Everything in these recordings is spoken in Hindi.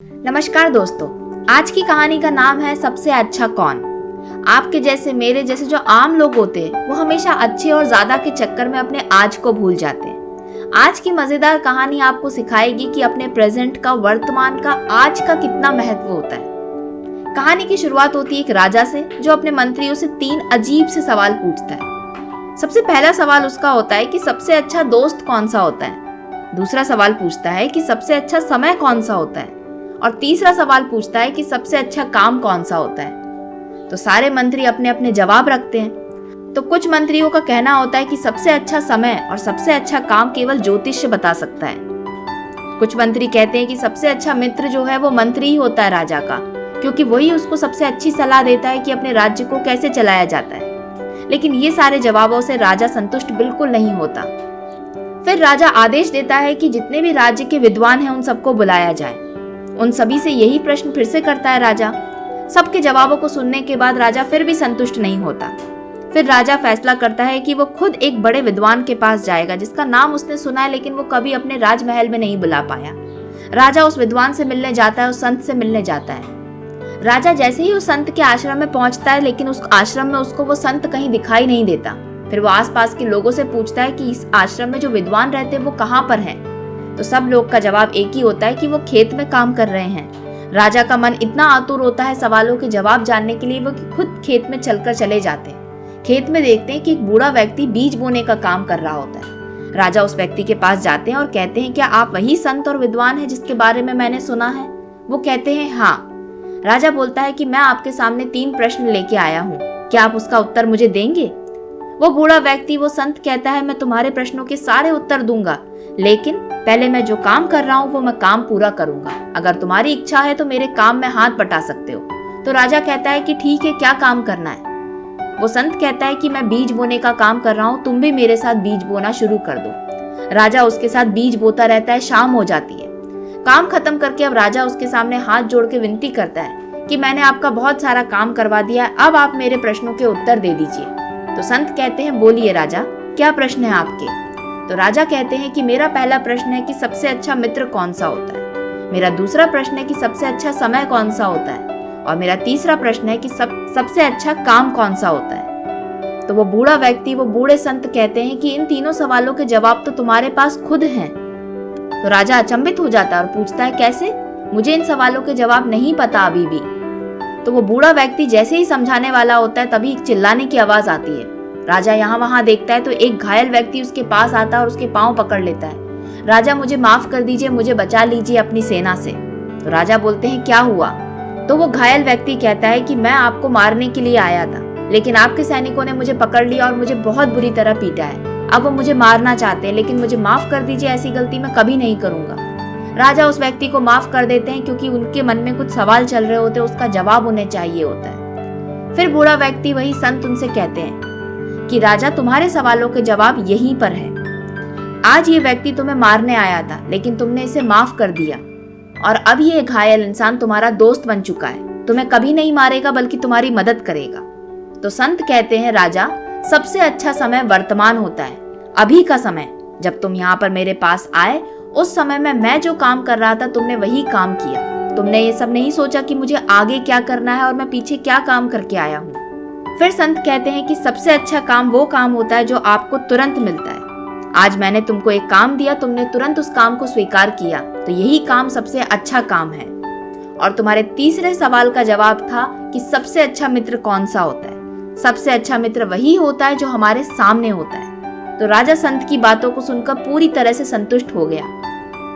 नमस्कार दोस्तों, आज की कहानी का नाम है सबसे अच्छा कौन। आपके जैसे मेरे जैसे जो आम लोग होते हैं वो हमेशा अच्छे और ज्यादा के चक्कर में अपने आज को भूल जाते हैं। आज की मजेदार कहानी आपको सिखाएगी कि अपने प्रेजेंट का, वर्तमान का, आज का कितना महत्व होता है। कहानी की शुरुआत होती है एक राजा से जो अपने मंत्रियों से 3 अजीब से सवाल पूछता है। सबसे पहला सवाल उसका होता है कि सबसे अच्छा दोस्त कौन सा होता है। दूसरा सवाल पूछता है कि सबसे अच्छा समय कौन सा होता है और तीसरा सवाल पूछता है कि सबसे अच्छा काम कौन सा होता है। तो सारे मंत्री अपने अपने जवाब रखते हैं। तो कुछ मंत्रियों का कहना होता है कि सबसे अच्छा समय और सबसे अच्छा काम केवल ज्योतिष्य बता सकता है। कुछ मंत्री कहते हैं कि सबसे अच्छा मित्र जो है वो मंत्री ही होता है राजा का, क्योंकि वही उसको सबसे अच्छी सलाह देता है कि अपने राज्य को कैसे चलाया जाता है। लेकिन ये सारे जवाबों से राजा संतुष्ट बिल्कुल नहीं होता। फिर राजा आदेश देता है कि जितने भी राज्य के विद्वान हैं उन सबको बुलाया जाए। उन सभी से यही प्रश्न फिर से करता है राजा। सबके जवाबों को सुनने के बाद राजा फिर भी संतुष्ट नहीं होता। फिर राजा फैसला करता है कि वो खुद एक बड़े विद्वान के पास जाएगा जिसका नाम उसने सुना है लेकिन वो कभी अपने राजमहल में नहीं बुला पाया। राजा उस विद्वान से मिलने जाता है, उस संत से मिलने जाता है। राजा जैसे ही उस संत के आश्रम में पहुंचता है लेकिन उस आश्रम में उसको वो संत कहीं दिखाई नहीं देता। फिर वो आसपास के लोगों से पूछता है कि इस आश्रम में जो विद्वान रहते हैं वो कहाँ पर हैं। तो सब लोग का जवाब एक ही होता है कि वो खेत में काम कर रहे हैं। राजा का मन इतना आतुर होता है सवालों के जवाब जानने के लिए वो खुद खेत में चलकर चले जाते हैं। खेत में देखते हैं कि एक बूढ़ा व्यक्ति बीज बोने का काम कर रहा होता है। राजा उस व्यक्ति के पास जाते हैं और कहते हैं, क्या आप वही संत और विद्वान हैं जिसके बारे में मैंने सुना है? वो कहते हैं हाँ। राजा बोलता है कि मैं आपके सामने 3 प्रश्न लेके आया हूँ, क्या आप उसका उत्तर मुझे देंगे? वो बूढ़ा व्यक्ति, वो संत कहता है, मैं तुम्हारे प्रश्नों के सारे उत्तर दूंगा, लेकिन पहले मैं जो काम कर रहा हूँ वो मैं काम पूरा करूंगा। अगर तुम्हारी इच्छा है तो मेरे काम में हाथ बटा सकते हो। तो राजा कहता है कि ठीक है, क्या काम करना है? वो संत कहता है कि मैं बीज बोने का काम कर रहा हूँ, तुम भी मेरे साथ बीज बोना शुरू कर दो। राजा उसके साथ बीज बोता रहता है। शाम हो जाती है। काम खत्म करके अब राजा उसके सामने हाथ जोड़ के विनती करता है कि मैंने आपका बहुत सारा काम करवा दिया है, अब आप मेरे प्रश्नों के उत्तर दे दीजिए। तो संत कहते हैं, बोलिए राजा, क्या प्रश्न है आपके? तो राजा कहते हैं कि मेरा पहला प्रश्न है कि सबसे अच्छा मित्र कौन सा होता है। मेरा दूसरा प्रश्न है कि सबसे अच्छा समय कौन सा होता है और मेरा तीसरा प्रश्न है कि सबसे अच्छा काम कौन सा होता है। तो वो बूढ़ा व्यक्ति, वो बूढ़े संत कहते हैं कि इन तीनों सवालों के जवाब तो तुम्हारे पास खुद हैं। तो राजा अचंभित हो जाता है और पूछता है, कैसे? मुझे इन सवालों के जवाब नहीं पता अभी भी। तो वो बूढ़ा व्यक्ति जैसे ही समझाने वाला होता है तभी एक चिल्लाने की आवाज आती है। राजा यहाँ वहां देखता है तो एक घायल व्यक्ति उसके पास आता है और उसके पांव पकड़ लेता है। राजा, मुझे माफ कर दीजिए, मुझे बचा लीजिए अपनी सेना से। तो राजा बोलते हैं, क्या हुआ? तो वो घायल व्यक्ति कहता है कि मैं आपको मारने के लिए आया था, लेकिन आपके सैनिकों ने मुझे पकड़ लिया और मुझे बहुत बुरी तरह पीटा है। अब वो मुझे मारना चाहते हैं, लेकिन मुझे माफ कर दीजिए, ऐसी गलती मैं कभी नहीं करूंगा। राजा उस व्यक्ति को माफ कर देते हैं क्योंकि उनके मन में कुछ सवाल चल रहे होते हैं, उसका जवाब उन्हें चाहिए होता है। फिर बूढ़ा व्यक्ति, वही संत, उनसे कहते हैं कि राजा, तुम्हारे सवालों के जवाब यहीं पर है। आज ये व्यक्ति तुम्हें मारने आया था लेकिन तुमने इसे माफ कर दिया और अब ये घायल इंसान तुम्हारा दोस्त बन चुका है। तुम्हें कभी नहीं मारेगा बल्कि तुम्हारी मदद करेगा। तो संत कहते हैं, राजा, सबसे अच्छा समय वर्तमान होता है, अभी का समय। जब तुम यहाँ पर मेरे पास आए उस समय में मैं जो काम कर रहा था तुमने वही काम किया। तुमने ये सब नहीं सोचा कि मुझे आगे क्या करना है और मैं पीछे क्या काम करके आया हूँ। फिर संत कहते हैं कि सबसे अच्छा काम वो काम होता है जो आपको तुरंत मिलता है। आज मैंने तुमको एक काम दिया, तुमने तुरंत उस काम को स्वीकार किया, तो यही काम सबसे अच्छा काम है। और तुम्हारे तीसरे सवाल का जवाब था कि सबसे अच्छा मित्र कौन सा होता है। सबसे अच्छा मित्र वही होता है जो हमारे सामने होता है। तो राजा संत की बातों को सुनकर पूरी तरह से संतुष्ट हो गया,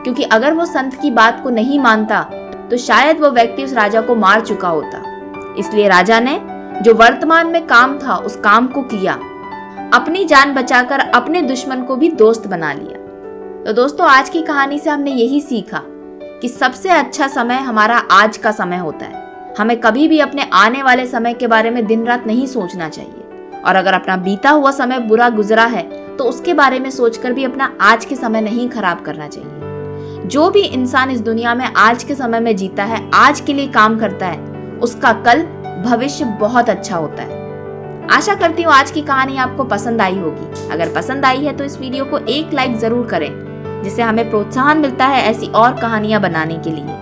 क्योंकि अगर वो संत की बात को नहीं मानता तो शायद वो व्यक्ति उस राजा को मार चुका होता। इसलिए राजा ने जो वर्तमान में काम था उस काम को किया, अपनी जान बचाकर अपने दुश्मन को भी दोस्त बना लिया। तो दोस्तों, आज की कहानी से हमने यही सीखा कि सबसे अच्छा समय हमारा आज का समय होता है। हमें कभी भी अपने आने वाले समय के बारे में दिन रात नहीं सोचना चाहिए, और अगर अपना बीता हुआ समय बुरा गुजरा है तो उसके बारे में सोचकर भी अपना आज के समय नहीं खराब करना चाहिए। जो भी इंसान इस दुनिया में आज के समय में जीता है, आज के लिए काम करता है, उसका कल भविष्य बहुत अच्छा होता है। आशा करती हूँ आज की कहानी आपको पसंद आई होगी। अगर पसंद आई है तो इस वीडियो को एक लाइक जरूर करें, जिससे हमें प्रोत्साहन मिलता है ऐसी और कहानियां बनाने के लिए।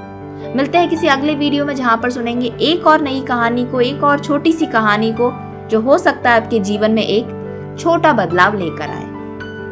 मिलते हैं किसी अगले वीडियो में, जहाँ पर सुनेंगे एक और नई कहानी को, एक और छोटी सी कहानी को, जो हो सकता है आपके जीवन में एक छोटा बदलाव लेकर आए।